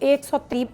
130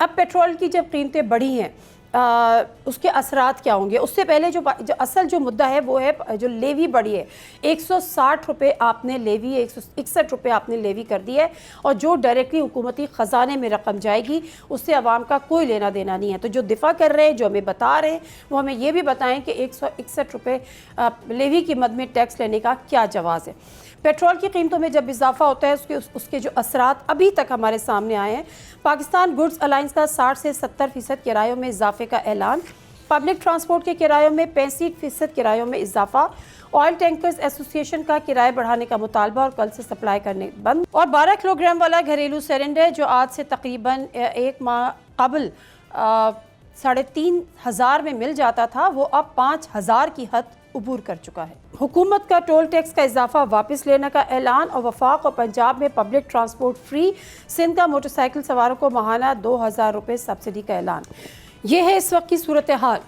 اب پیٹرول کی جب قیمتیں بڑھی ہیں اس کے اثرات کیا ہوں گے؟ اس سے پہلے جو اصل جو مدعا ہے وہ ہے جو لیوی بڑھی ہے. 160 روپے آپ نے لیوی 161 روپے آپ نے لیوی کر دی ہے, اور جو ڈائریکٹلی حکومتی خزانے میں رقم جائے گی اس سے عوام کا کوئی لینا دینا نہیں ہے. تو جو دفاع کر رہے ہیں, جو ہمیں بتا رہے ہیں, وہ ہمیں یہ بھی بتائیں کہ 161 روپے لیوی کی مد میں ٹیکس لینے کا کیا جواز ہے. پیٹرول کی قیمتوں میں جب اضافہ ہوتا ہے اس کے جو اثرات ابھی تک ہمارے سامنے آئے ہیں. پاکستان گڈز الائنس کا 60 سے 70% کرایوں میں اضافے کا اعلان. پبلک ٹرانسپورٹ کے کرایوں میں 65% کرایوں میں اضافہ. آئل ٹینکرز ایسوسی ایشن کا کرایہ بڑھانے کا مطالبہ اور کل سے سپلائی کرنے بند. اور 12 کلو گرام والا گھریلو سلنڈر جو آج سے تقریباً ایک ماہ قبل 3,500 میں مل جاتا تھا, وہ اب 5,000 کی حد عبور کر چکا ہے. حکومت کا ٹول ٹیکس کا اضافہ واپس لینے کا اعلان. اور وفاق اور پنجاب میں پبلک ٹرانسپورٹ فری. سندھ کا موٹر سائیکل سواروں کو ماہانہ 2,000 روپے سبسڈی کا اعلان. یہ ہے اس وقت کی صورتحال.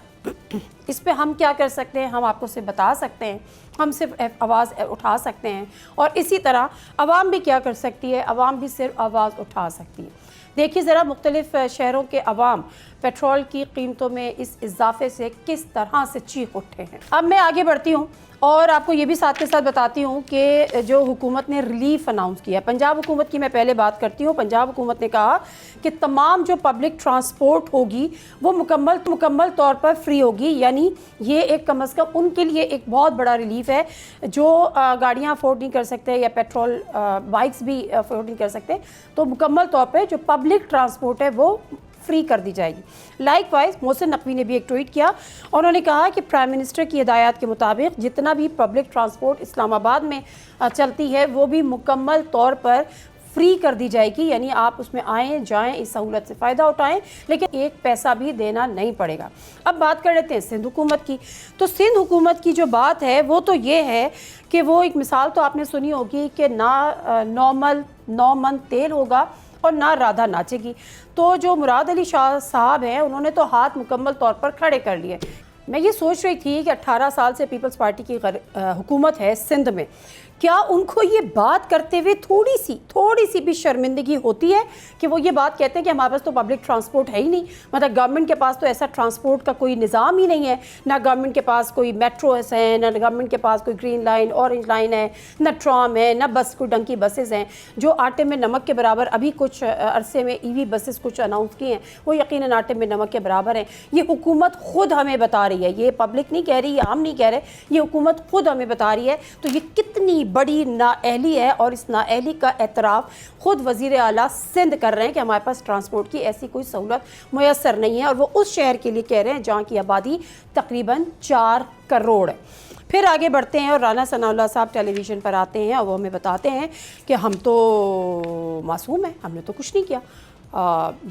اس پہ ہم کیا کر سکتے ہیں؟ ہم آپ کو سے بتا سکتے ہیں, ہم صرف آواز اٹھا سکتے ہیں, اور اسی طرح عوام بھی کیا کر سکتی ہے؟ عوام بھی صرف آواز اٹھا سکتی ہے. دیکھیے ذرا مختلف شہروں کے عوام پیٹرول کی قیمتوں میں اس اضافے سے کس طرح سے چیخ اٹھے ہیں. اب میں آگے بڑھتی ہوں اور آپ کو یہ بھی ساتھ کے ساتھ بتاتی ہوں کہ جو حکومت نے ریلیف اناؤنس کیا ہے, پنجاب حکومت کی میں پہلے بات کرتی ہوں. پنجاب حکومت نے کہا کہ تمام جو پبلک ٹرانسپورٹ ہوگی وہ مکمل طور پر فری ہوگی. یعنی یہ ایک کم از کم ان کے لیے ایک بہت بڑا ریلیف ہے جو گاڑیاں افورڈ نہیں کر سکتے یا پیٹرول بائکس بھی افورڈ نہیں کر سکتے. تو مکمل طور پہ جو پبلک ٹرانسپورٹ ہے وہ فری کر دی جائے گی. لائک وائز محسن نقوی نے بھی ایک ٹویٹ کیا, اور انہوں نے کہا کہ پرائم منسٹر کی ہدایات کے مطابق جتنا بھی پبلک ٹرانسپورٹ اسلام آباد میں چلتی ہے وہ بھی مکمل طور پر فری کر دی جائے گی. یعنی آپ اس میں آئیں جائیں, اس سہولت سے فائدہ اٹھائیں, لیکن ایک پیسہ بھی دینا نہیں پڑے گا. اب بات کر لیتے ہیں سندھ حکومت کی. تو سندھ حکومت کی جو بات ہے وہ تو یہ ہے کہ وہ ایک مثال تو آپ نے سنی ہوگی کہ نہ 9 من تیل ہوگا اور نہ رادھا ناچے گی. تو جو مراد علی شاہ صاحب ہیں انہوں نے تو ہاتھ مکمل طور پر کھڑے کر لیے. میں یہ سوچ رہی تھی کہ 18 سال سے پیپلز پارٹی کی حکومت ہے سندھ میں, کیا ان کو یہ بات کرتے ہوئے تھوڑی سی بھی شرمندگی ہوتی ہے کہ وہ یہ بات کہتے ہیں کہ ہمارے پاس تو پبلک ٹرانسپورٹ ہے ہی نہیں. مطلب گورنمنٹ کے پاس تو ایسا ٹرانسپورٹ کا کوئی نظام ہی نہیں ہے. نہ گورنمنٹ کے پاس کوئی میٹروز ہیں, نہ گورنمنٹ کے پاس کوئی گرین لائن, اورنج لائن ہے, نہ ٹرام ہے, نہ بس کوئی ڈنکی بسز ہیں جو آٹے میں نمک کے برابر. ابھی کچھ عرصے میں ای وی بسز کچھ اناؤنس کی ہیں, وہ یقیناً آٹے میں نمک کے برابر ہیں. یہ حکومت خود ہمیں بتا رہی ہے, یہ پبلک نہیں کہہ رہی, یہ ہم نہیں کہہ رہے, یہ حکومت خود ہمیں بتا رہی ہے. تو یہ کتنی بڑی نااہلی ہے, اور اس نااہلی کا اعتراف خود وزیر اعلیٰ سندھ کر رہے ہیں کہ ہمارے پاس ٹرانسپورٹ کی ایسی کوئی سہولت میسر نہیں ہے. اور وہ اس شہر کے لیے کہہ رہے ہیں جہاں کی آبادی تقریباً 4 کروڑ ہے. پھر آگے بڑھتے ہیں اور رانا ثناء اللہ صاحب ٹیلی ویژن پر آتے ہیں اور وہ ہمیں بتاتے ہیں کہ ہم تو معصوم ہیں, ہم نے تو کچھ نہیں کیا,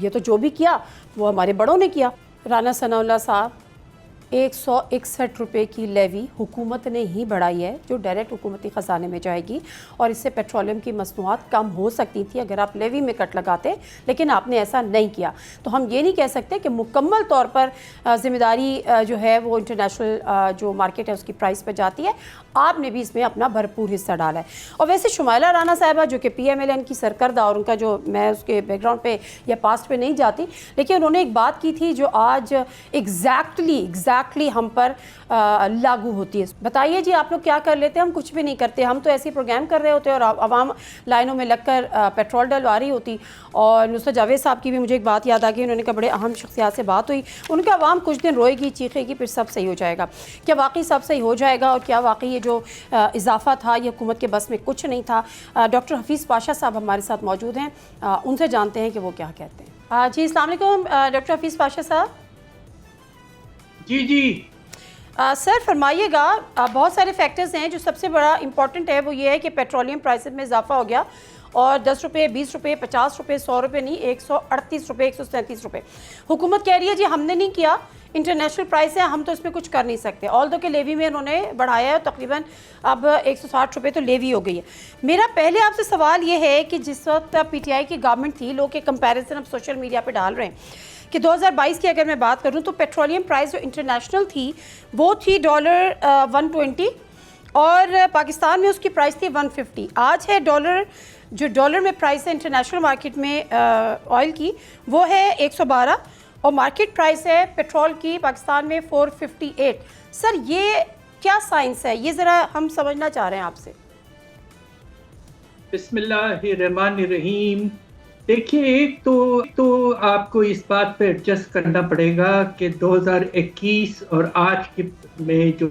یہ تو جو بھی کیا وہ ہمارے بڑوں نے کیا. رانا ثناء اللہ صاحب 161 روپے کی لیوی حکومت نے ہی بڑھائی ہے جو ڈائریکٹ حکومتی خزانے میں جائے گی, اور اس سے پیٹرولیم کی مصنوعات کم ہو سکتی تھی اگر آپ لیوی میں کٹ لگاتے, لیکن آپ نے ایسا نہیں کیا. تو ہم یہ نہیں کہہ سکتے کہ مکمل طور پر ذمہ داری جو ہے وہ انٹرنیشنل جو مارکیٹ ہے اس کی پرائس پہ جاتی ہے. آپ نے بھی اس میں اپنا بھرپور حصہ ڈالا ہے. اور ویسے شمائلہ رانا صاحبہ جو کہ PMLN کی سرکردہ, اور ان کا جو میں اس کے بیک گراؤنڈ پہ یا پاسٹ پہ نہیں جاتی, لیکن انہوں نے ایک بات کی تھی جو آج ایگزیکٹلی ہم پر لاگو ہوتی ہے. بتائیے جی آپ لوگ کیا کر لیتے ہیں؟ ہم کچھ بھی نہیں کرتے, ہم تو ایسے پروگرام کر رہے ہوتے اور عوام لائنوں میں لگ کر پیٹرول ڈلوا رہی ہوتی. اور نصرت جاوید صاحب کی بھی مجھے ایک بات یاد آ گئی, انہوں نے کہا بڑے اہم شخصیات سے بات ہوئی, ان کا عوام کچھ دن روئے گی, چیخے گی, پھر سب صحیح ہو جائے گا. کیا واقعی سب صحیح ہو جائے گا؟ اور کیا واقعی یہ جو اضافہ تھا یہ حکومت کے بس میں کچھ نہیں تھا؟ ڈاکٹر حفیظ پاشا صاحب ہمارے ساتھ موجود ہیں, ان سے جانتے ہیں کہ وہ کیا کہتے ہیں. جی السلام علیکم ڈاکٹر حفیظ پاشا صاحب. جی سر فرمائیے گا, بہت سارے فیکٹرز ہیں, جو سب سے بڑا امپورٹنٹ ہے وہ یہ ہے کہ پیٹرولیم پرائسز میں اضافہ ہو گیا, اور 10 روپے, 20 روپے, 50 روپے, 100 روپے نہیں, 138 روپے, 137 روپے. حکومت کہہ رہی ہے جی ہم نے نہیں کیا, انٹرنیشنل پرائس ہے, ہم تو اس میں کچھ کر نہیں سکتے. آل دو کہ لیوی میں انہوں نے بڑھایا ہے, تقریباً اب 160 روپے تو لیوی ہو گئی ہے. میرا پہلے آپ سے سوال یہ ہے کہ جس وقت PTI کی گورنمنٹ تھی, لوگ کے کمپیریزن اب سوشل میڈیا پہ ڈال رہے ہیں کہ 2022 کی اگر میں بات کروں تو پیٹرولیم پرائس جو انٹرنیشنل تھی وہ تھی $120, اور پاکستان میں اس کی پرائس تھی 150. آج ہے جو ڈالر میں پرائس ہے انٹرنیشنل مارکیٹ میں آئل کی وہ ہے 112 اور مارکیٹ پرائس ہے پیٹرول کی پاکستان میں 458. سر یہ کیا سائنس ہے, یہ ذرا ہم سمجھنا چاہ رہے ہیں آپ سے. بسم اللہ الرحمن الرحیم. دیکھیے ایک تو آپ کو اس بات پہ ایڈجسٹ کرنا پڑے گا کہ 2021 اور آج کے میں جو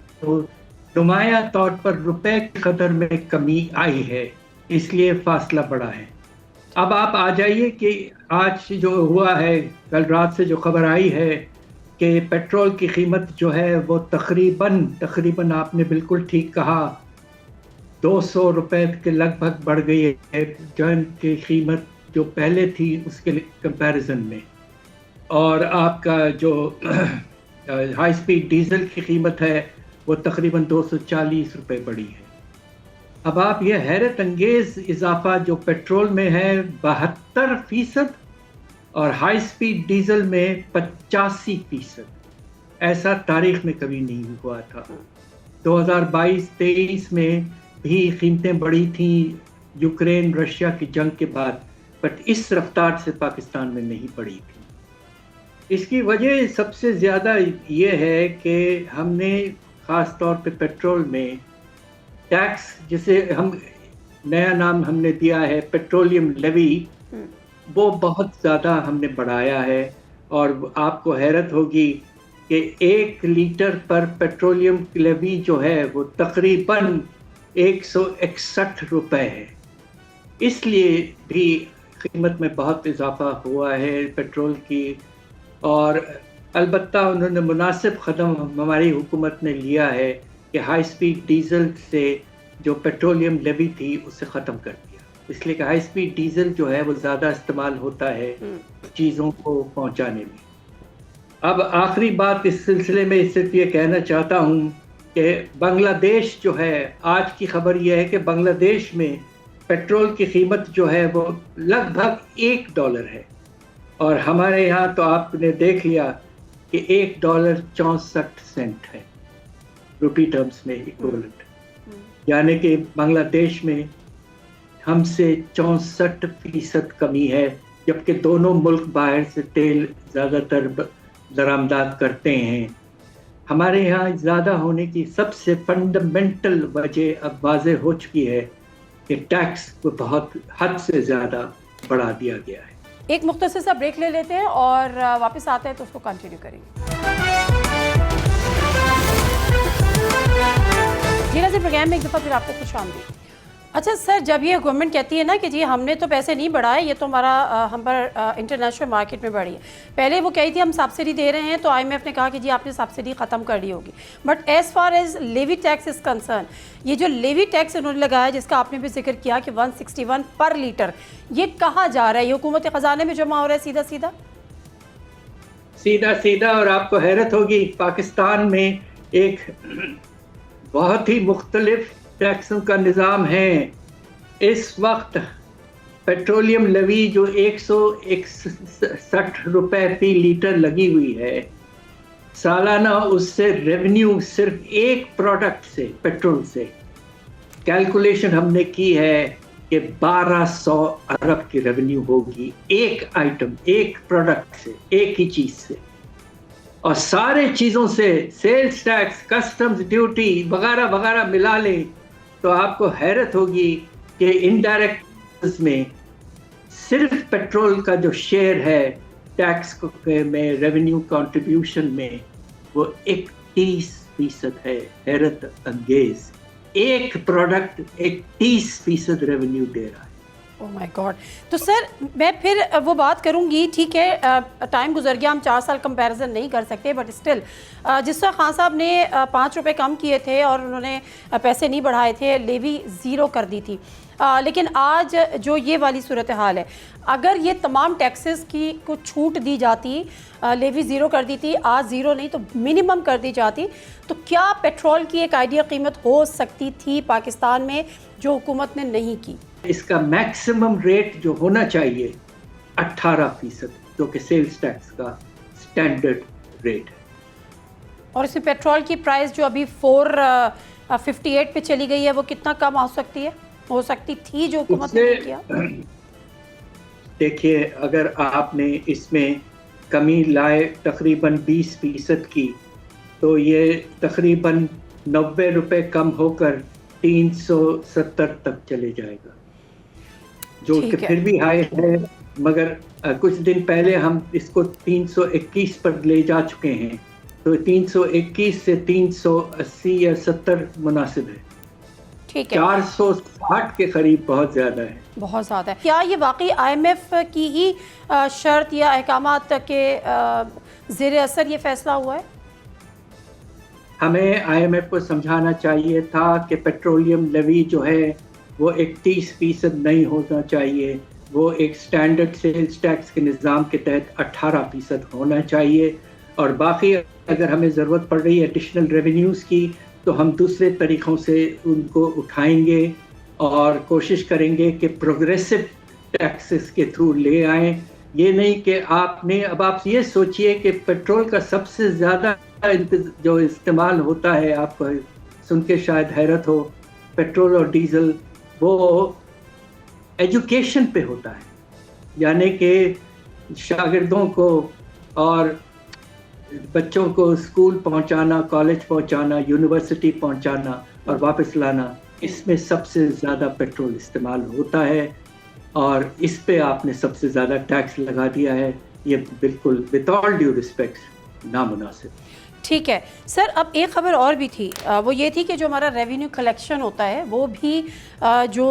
نمایاں طور پر روپے کی قدر میں کمی آئی ہے, اس لیے فاصلہ بڑا ہے. اب آپ آ جائیے کہ آج جو ہوا ہے, کل رات سے جو خبر آئی ہے کہ پیٹرول کی قیمت جو ہے وہ تقریباً آپ نے بالکل ٹھیک کہا 200 روپے کے لگ بھگ بڑھ گئی ہے جن کی قیمت جو پہلے تھی اس کے کمپیریزن میں. اور آپ کا جو ہائی سپیڈ ڈیزل کی قیمت ہے وہ تقریباً 240 روپے بڑھی ہے. اب آپ یہ حیرت انگیز اضافہ جو پیٹرول میں ہے 72% اور ہائی سپیڈ ڈیزل میں 85%, ایسا تاریخ میں کبھی نہیں ہوا تھا. 2022-23 میں بھی قیمتیں بڑھی تھیں یوکرین رشیا کی جنگ کے بعد, بٹ اس رفتار سے پاکستان میں نہیں بڑھی تھی. اس کی وجہ سب سے زیادہ یہ ہے کہ ہم نے خاص طور پہ پیٹرول میں ٹیکس, جسے ہم نیا نام ہم نے دیا ہے پیٹرولیم لیوی, وہ بہت زیادہ ہم نے بڑھایا ہے. اور آپ کو حیرت ہوگی کہ 1 لیٹر پر پیٹرولیم لیوی جو ہے وہ تقریباً 161 روپے ہے. اس لیے بھی قیمت میں بہت اضافہ ہوا ہے پیٹرول کی. اور البتہ انہوں نے مناسب قدم ہماری حکومت نے لیا ہے کہ ہائی سپیڈ ڈیزل سے جو پیٹرولیم لیوی تھی اسے ختم کر دیا, اس لیے کہ ہائی سپیڈ ڈیزل جو ہے وہ زیادہ استعمال ہوتا ہے چیزوں کو پہنچانے میں. اب آخری بات اس سلسلے میں صرف یہ کہنا چاہتا ہوں کہ بنگلہ دیش جو ہے, آج کی خبر یہ ہے کہ بنگلہ دیش میں پیٹرول کی قیمت جو ہے وہ لگ بھگ $1 ہے, اور ہمارے یہاں تو آپ نے دیکھ لیا کہ $1.64 ہے روپی ٹرمز میں ایکویولنٹ. یعنی کہ بنگلہ دیش میں ہم سے 64% کمی ہے, جبکہ دونوں ملک باہر سے تیل زیادہ تر درآمدات کرتے ہیں. ہمارے یہاں زیادہ ہونے کی سب سے فنڈامنٹل وجہ اب واضح ہو چکی ہے کہ ٹیکس کو بہت حد سے زیادہ بڑھا دیا گیا ہے. ایک مختصر سا بریک لے لیتے ہیں اور واپس آتے ہیں تو اس کو کنٹینیو کریں گے. جی ناظرین, پروگرام میں ایک دفعہ پھر آپ کو خوش آمدید. اچھا سر, جب یہ گورنمنٹ کہتی ہے نا کہ جی ہم نے تو پیسے نہیں بڑھائے, یہ تو ہمارا ہم پر انٹرنیشنل مارکیٹ میں بڑھی ہے. پہلے وہ کہی تھی ہم سبسڈی دے رہے ہیں, تو آئی ایم ایف نے کہا کہ جی آپ نے سبسڈی ختم کر لی ہوگی. But as far as levy tax is concern, یہ جو لیوی ٹیکس انہوں نے لگایا جس کا آپ نے بھی ذکر کیا کہ 161 پر لیٹر, یہ کہاں جا رہا ہے؟ یہ حکومت خزانے میں جمع ہو رہا ہے سیدھا. اور آپ کو حیرت ہوگی پاکستان میں ایک بہت ہی مختلف ٹیکسوں کا نظام ہے. اس وقت پیٹرولیم لیوی جو 161 روپے فی لیٹر لگی ہوئی ہے, سالانہ اس سے ریونیو صرف ایک پروڈکٹ سے, پیٹرول سے, کیلکولیشن ہم نے کی ہے کہ 1200 ارب کی ریونیو ہوگی ایک آئٹم, ایک پروڈکٹ سے, ایک ہی چیز سے. اور سارے چیزوں سے سیلز ٹیکس, کسٹمز ڈیوٹی وغیرہ وغیرہ ملا لیں تو آپ کو حیرت ہوگی کہ انڈائریکٹ میں صرف پیٹرول کا جو شیئر ہے ٹیکس میں, ریونیو کنٹریبیوشن میں, وہ 31% ہے. حیرت انگیز, ایک پروڈکٹ 31% ریونیو دے رہا ہے. او مائی گاڈ. تو سر میں پھر وہ بات کروں گی, ٹھیک ہے ٹائم گزر گیا, ہم 4 سال کمپیریزن نہیں کر سکتے, بٹ اسٹل جس طرح خان صاحب نے 5 روپے کم کیے تھے اور انہوں نے پیسے نہیں بڑھائے تھے, لیوی 0 کر دی تھی, لیکن آج جو یہ والی صورتحال ہے, اگر یہ تمام ٹیکسز کی کو چھوٹ دی جاتی, لیوی 0 کر دی تھی, آج 0 نہیں تو منیمم کر دی جاتی, تو کیا پیٹرول کی ایک آئیڈیا قیمت ہو سکتی تھی پاکستان میں جو حکومت نے نہیں کی؟ اس کا میکسیمم ریٹ جو ہونا چاہیے 18%, جو کہ سیلز ٹیکس کا سٹینڈرڈ ریٹ ہے. اور اس میں پیٹرول کی پرائس جو ابھی 458 پہ چلی گئی ہے, وہ کتنا کم ہو سکتی ہے؟ ہو سکتی تھی جو حکومت نے کیا؟ دیکھیے اگر آپ نے اس میں کمی لائے تقریباً 20% کی تو یہ تقریباً 90 روپے کم ہو کر 370 تک چلے جائے گا، جو کہ پھر بھی ہائی ہے، مگر کچھ دن پہلے ہم اس کو 321 پر لے جا چکے ہیں، تو 321 سے 380 یا 70 مناسب ہے۔ ٹھیک ہے، 460 کے قریب بہت زیادہ ہے، بہت زیادہ ہے۔ کیا یہ واقعی آئی ایم ایف کی ہی شرط یا احکامات کے زیر اثر یہ فیصلہ ہوا ہے؟ ہمیں آئی ایم ایف کو سمجھانا چاہیے تھا کہ پیٹرولیم لیوی جو ہے وہ 31% نہیں ہونا چاہیے، وہ ایک سٹینڈرڈ سیلز ٹیکس کے نظام کے تحت 18% ہونا چاہیے، اور باقی اگر ہمیں ضرورت پڑ رہی ہے ایڈیشنل ریونیوز کی تو ہم دوسرے طریقوں سے ان کو اٹھائیں گے اور کوشش کریں گے کہ پروگریسو ٹیکسز کے تھرو لے آئیں۔ یہ نہیں کہ اب آپ یہ سوچئے کہ پیٹرول کا سب سے زیادہ جو استعمال ہوتا ہے، آپ کو سن کے شاید حیرت ہو، پیٹرول اور ڈیزل وہ ایجوکیشن پہ ہوتا ہے، یعنی کہ شاگردوں کو اور بچوں کو اسکول پہنچانا، کالج پہنچانا، یونیورسٹی پہنچانا اور واپس لانا، اس میں سب سے زیادہ پیٹرول استعمال ہوتا ہے، اور اس پہ آپ نے سب سے زیادہ ٹیکس لگا دیا ہے۔ یہ بالکل ود آل ڈیو ریسپیکٹ نامناسب۔ ٹھیک ہے سر، اب ایک خبر اور بھی تھی، وہ یہ تھی کہ جو ہمارا ریونیو کلیکشن ہوتا ہے وہ بھی جو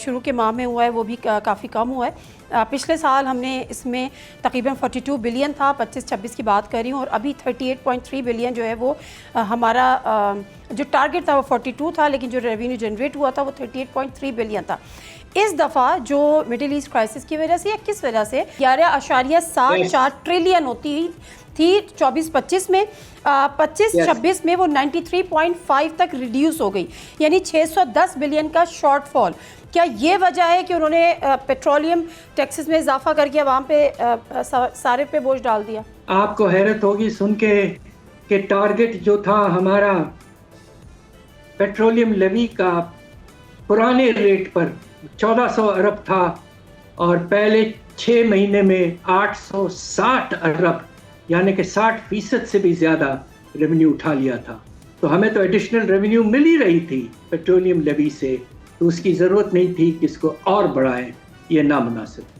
شروع کے ماہ میں ہوا ہے وہ بھی کافی کم ہوا ہے۔ پچھلے سال ہم نے اس میں تقریباً 42 بلین تھا، 25-26 کی بات کر رہی ہوں، اور ابھی 38.3 بلین جو ہے وہ ہمارا جو ٹارگٹ تھا وہ 42 تھا، لیکن جو ریونیو جنریٹ ہوا تھا وہ 38.3 بلین تھا۔ اس دفعہ جو مڈل ایسٹ کرائسس کی وجہ سے یا کس وجہ سے 11.74 ٹریلین ہوتی تھی 24-25 میں، 25-26 میں وہ 93.5 تک ریڈیوس ہو گئی، یعنی 610 بلین کا شارٹ فال۔ کیا یہ وجہ ہے کہ انہوں نے پیٹرولیم ٹیکسز میں اضافہ کر کے عوام پہ سارے پہ بوجھ ڈال دیا؟ آپ کو حیرت ہوگی سن کے کہ ٹارگٹ جو تھا ہمارا پیٹرولیم لیوی کا پرانے ریٹ پر 1400 ارب تھا، اور پہلے 6 مہینے میں 860 ارب، یعنی کہ 60% سے بھی زیادہ ریونیو اٹھا لیا تھا۔ تو ہمیں تو ایڈیشنل ریونیو مل ہی رہی تھی پیٹرولیم لیوی سے، تو اس کی ضرورت نہیں تھی کہ اس کو اور بڑھائیں، یہ نامناسب۔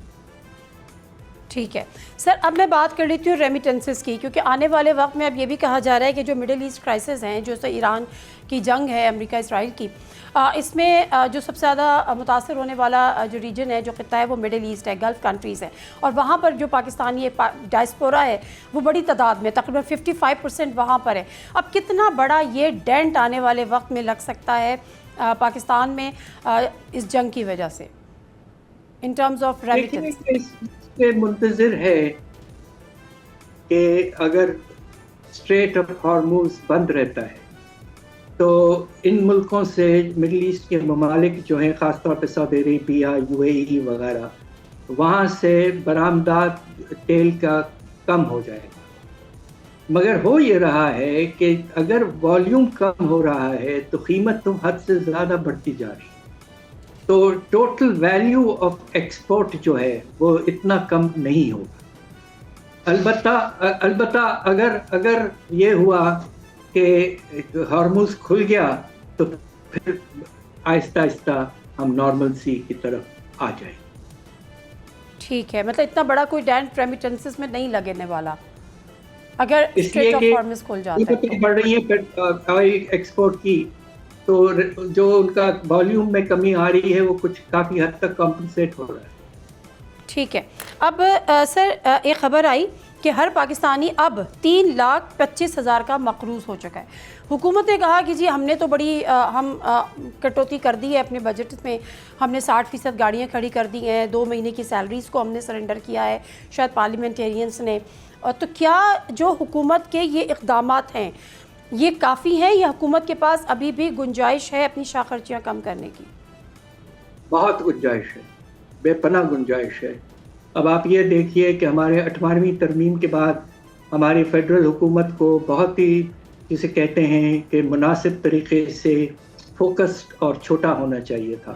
ٹھیک ہے سر، اب میں بات کر لیتی ہوں ریمیٹنسز کی، کیونکہ آنے والے وقت میں اب یہ بھی کہا جا رہا ہے کہ جو مڈل ایسٹ کرائسس ہیں، جو ایران کی جنگ ہے امریکہ اسرائیل کی، اس میں جو سب سے زیادہ متاثر ہونے والا جو ریجن ہے، جو خطہ ہے، وہ مڈل ایسٹ ہے، گلف کنٹریز ہے، اور وہاں پر جو پاکستانی ڈائسپورا ہے وہ بڑی تعداد میں تقریباً 55% وہاں پر ہے۔ اب کتنا بڑا یہ ڈینٹ آنے والے وقت میں لگ سکتا ہے پاکستان میں اس جنگ کی وجہ سے ان ٹرمز آف ریمیٹنس؟ اس سے منتظر ہے کہ اگر اسٹریٹ آف ہارموز بند رہتا ہے تو ان ملکوں سے، مڈل ایسٹ کے ممالک جو ہیں، خاص طور پہ سعودی عربیہ، UAE وغیرہ، وہاں سے برآمدات تیل کا کم ہو جائے گا۔ مگر ہو یہ رہا ہے کہ اگر والیوم کم ہو رہا ہے تو قیمت تو حد سے زیادہ بڑھتی جا رہی ہے، تو ٹوٹل ویلیو آف ایکسپورٹ جو ہے وہ اتنا کم نہیں ہوگا۔ البتہ اگر یہ ہوا کہ ہارموز کھل گیا تو پھر آہستہ آہستہ ہم نارمل سی کی طرف آ جائیں۔ ٹھیک ہے، مطلب اتنا بڑا کوئی ڈینٹ ریمیٹنسز میں نہیں لگنے والا اگر اس لیے کہ کھل جاتا ہے۔ بڑھ رہی ہے آئل ایکسپورٹ کی، تو جو ان کا والیوم میں کمی آ رہی ہے وہ کچھ کافی حد تک کمپنسیٹ ہو رہا ہے۔ ٹھیک ہے، اب سر ایک خبر آئی کہ ہر پاکستانی اب 3,25,000 کا مقروض ہو چکا ہے۔ حکومت نے کہا کہ جی ہم نے تو بڑی کٹوتی کر دی ہے اپنے بجٹ میں، ہم نے 60% گاڑیاں کھڑی کر دی ہیں، 2 مہینے کی سیلریز کو ہم نے سرنڈر کیا ہے، شاید پارلیمنٹیرینس نے۔ تو کیا جو حکومت کے یہ اقدامات ہیں یہ کافی ہیں، یا حکومت کے پاس ابھی بھی گنجائش ہے اپنی شاہ خرچیاں کم کرنے کی؟ بہت گنجائش ہے، بے پناہ گنجائش ہے۔ اب آپ یہ دیکھیے کہ ہمارے 28ویں ترمیم کے بعد ہماری فیڈرل حکومت کو بہت ہی، جسے کہتے ہیں کہ مناسب طریقے سے فوکسڈ اور چھوٹا ہونا چاہیے تھا،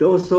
200,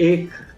1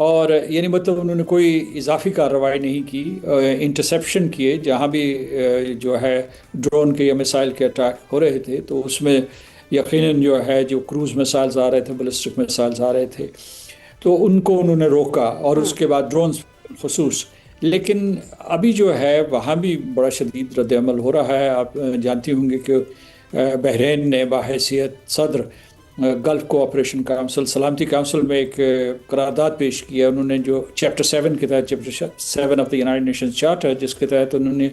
اور یعنی مطلب انہوں نے کوئی اضافی کارروائی نہیں کی، انٹرسیپشن کیے جہاں بھی جو ہے ڈرون کے یا میسائل کے اٹیک ہو رہے تھے، تو اس میں یقیناً جو ہے جو کروز میسائلز آ رہے تھے، بیلسٹک میسائلز آ رہے تھے، تو ان کو انہوں نے روکا، اور اس کے بعد ڈرونز خصوص. لیکن ابھی جو ہے وہاں بھی بڑا شدید رد عمل ہو رہا ہے. آپ جانتی ہوں گے کہ بحرین نے بحیثیت صدر گلف کوآپریشن کونسل، سلامتی کونسل میں ایک قرارداد پیش کیا. انہوں نے جو چیپٹر 7 کے تحت، chapter 7 of the United nations charter, جس کے تحت انہوں نے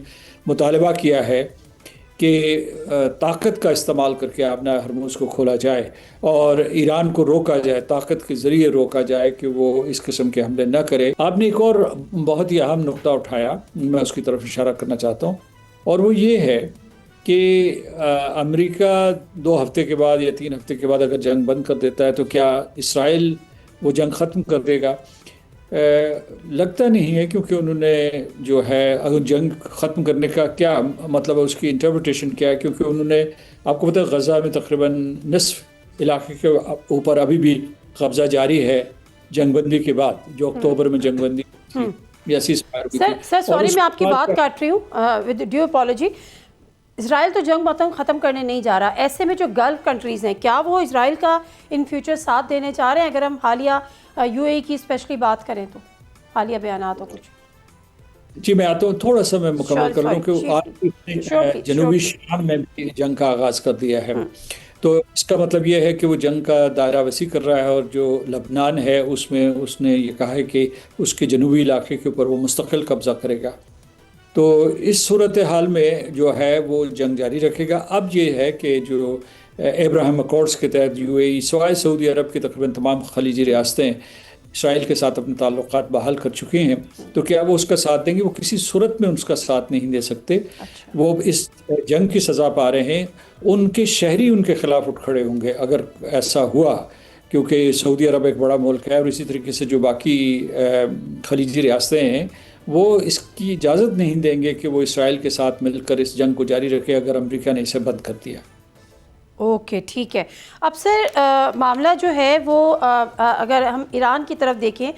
مطالبہ کیا ہے کہ طاقت کا استعمال کر کے آبنہ ہرموز کو کھولا جائے اور ایران کو روکا جائے، طاقت کے ذریعے روکا جائے کہ وہ اس قسم کے حملے نہ کرے. آپ نے ایک اور بہت ہی اہم نقطہ اٹھایا، میں اس کی طرف اشارہ کرنا چاہتا ہوں، اور وہ یہ ہے کہ امریکہ 2 ہفتے کے بعد یا 3 ہفتے کے بعد اگر جنگ بند کر دیتا ہے تو کیا اسرائیل وہ جنگ ختم کر دے گا؟ لگتا نہیں ہے، کیونکہ انہوں نے جو ہے اگر جنگ ختم کرنے کا کیا مطلب ہے، اس کی انٹرپریٹیشن کیا ہے، کیونکہ انہوں نے، آپ کو پتہ ہے غزہ میں تقریباً نصف علاقے کے اوپر ابھی بھی قبضہ جاری ہے جنگ بندی کے بعد، جو اکتوبر میں جنگ بندی یا سیز فائر ہوئی تھی. سر سوری میں آپ کی بات کاٹ رہی ہوں، ود ڈیو اپالوجی. اسرائیل تو جنگ ختم کرنے نہیں جا رہا، ایسے میں جو گلف کنٹریز ہیں کیا وہ اسرائیل کا ان فیوچر ساتھ دینے چاہ رہے ہیں؟ اگر ہم حالیہ یو اے ای کی اسپیشلی بات کریں تو حالیہ بیانات ہو کچھ. جی میں آتا ہوں، تھوڑا سا میں مکمل کر لوں کہ آج جنوبی شام میں بھی جنگ کا آغاز کر دیا ہے. تو اس کا مطلب یہ ہے کہ وہ جنگ کا دائرہ وسیع کر رہا ہے، اور جو لبنان ہے اس میں اس نے یہ کہا ہے کہ اس کے جنوبی علاقے کے اوپر وہ مستقل قبضہ کرے گا. تو اس صورتحال میں جو ہے وہ جنگ جاری رکھے گا. اب یہ ہے کہ جو ابراہیم اکارڈز کے تحت یو اے ای سوائے سعودی عرب کی تقریباً تمام خلیجی ریاستیں اسرائیل کے ساتھ اپنے تعلقات بحال کر چکی ہیں، تو کیا وہ اس کا ساتھ دیں گے؟ وہ کسی صورت میں اس کا ساتھ نہیں دے سکتے. وہ اس جنگ کی سزا پا رہے ہیں، ان کے شہری ان کے خلاف اٹھ کھڑے ہوں گے اگر ایسا ہوا، کیونکہ سعودی عرب ایک بڑا ملک ہے، اور اسی طریقے سے جو باقی خلیجی ریاستیں ہیں وہ اس کی اجازت نہیں دیں گے کہ وہ اسرائیل کے ساتھ مل کر اس جنگ کو جاری رکھے اگر امریکہ نے اسے بند کر دیا. اوکے ٹھیک ہے. اب سر معاملہ جو ہے وہ اگر ہم ایران کی طرف دیکھیں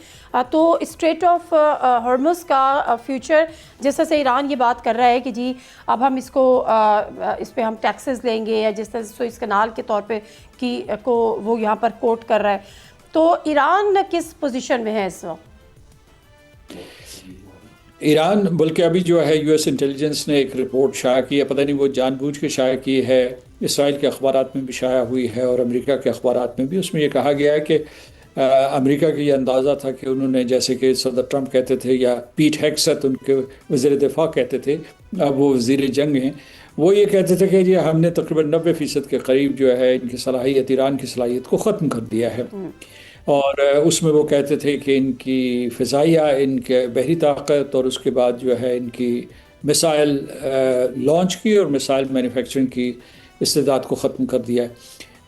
تو اسٹریٹ آف ہرمز کا فیوچر، جس طرح سے ایران یہ بات کر رہا ہے کہ جی اب ہم اس کو اس پہ ہم ٹیکسز لیں گے، یا جس طرح سے سوئس کنال کے طور پہ کو وہ یہاں پر کوٹ کر رہا ہے، تو ایران کس پوزیشن میں ہے اس وقت؟ ایران بلکہ ابھی جو ہے یو ایس انٹیلیجنس نے ایک رپورٹ شائع کی ہے، پتہ نہیں وہ جان بوجھ کے شائع کی ہے، اسرائیل کے اخبارات میں بھی شائع ہوئی ہے اور امریکہ کے اخبارات میں بھی. اس میں یہ کہا گیا ہے کہ امریکہ کا یہ اندازہ تھا کہ انہوں نے، جیسے کہ صدر ٹرمپ کہتے تھے یا پیٹ ہیگسیت ان کے وزیر دفاع کہتے تھے، اب وہ وزیر جنگ ہیں، وہ یہ کہتے تھے کہ یہ ہم نے تقریباً 90% کے قریب جو ہے ان کی صلاحیت، ایران کی صلاحیت کو ختم کر دیا ہے. اور اس میں وہ کہتے تھے کہ ان کی فضائیہ، ان کے بحری طاقت، اور اس کے بعد جو ہے ان کی میسائل لانچ کی اور میسائل مینوفیکچرنگ کی استعداد کو ختم کر دیا ہے.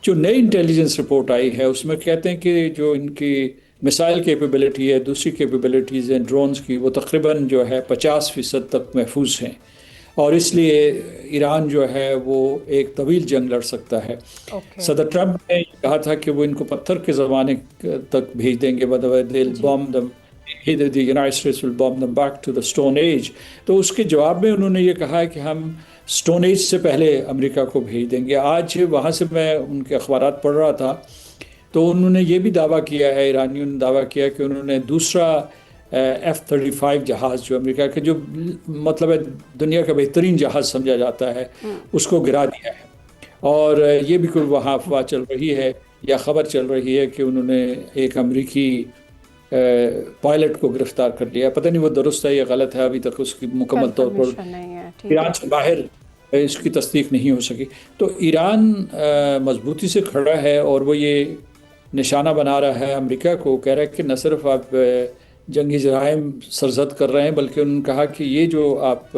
جو نئی انٹیلیجنس رپورٹ آئی ہے اس میں کہتے ہیں کہ جو ان کی میسائل کیپیبلٹی ہے، دوسری کیپیبلٹیز ہیں ڈرونز کی، وہ تقریباً جو ہے 50% تک محفوظ ہیں، اور اس لیے ایران جو ہے وہ ایک طویل جنگ لڑ سکتا ہے. صدر ٹرمپ نے کہا تھا کہ وہ ان کو پتھر کے زمانے تک بھیج دیں گے، the United States will bomb them back to the Stone Age. تو اس کے جواب میں انہوں نے یہ کہا ہے کہ ہم Stone Age سے پہلے امریکہ کو بھیج دیں گے. آج وہاں سے میں ان کے اخبارات پڑھ رہا تھا تو انہوں نے یہ بھی دعویٰ کیا ہے، ایرانیوں نے دعویٰ کیا کہ انہوں نے دوسرا F-35 جہاز جو امریکہ کے جو مطلب ہے دنیا کا بہترین جہاز سمجھا جاتا ہے، اس کو گرا دیا ہے. اور یہ بھی کوئی وہاں افواہ چل رہی ہے یا خبر چل رہی ہے کہ انہوں نے ایک امریکی پائلٹ کو گرفتار کر لیا. پتہ نہیں وہ درست ہے یا غلط ہے، ابھی تک اس کی مکمل طور پر ایران سے باہر اس کی تصدیق نہیں ہو سکی. تو ایران مضبوطی سے کھڑا ہے اور وہ یہ نشانہ بنا رہا ہے امریکہ کو، کہہ رہا ہے کہ نہ صرف آپ جنگی جرائم سرزد کر رہے ہیں، بلکہ انہوں نے کہا کہ یہ جو آپ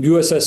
USS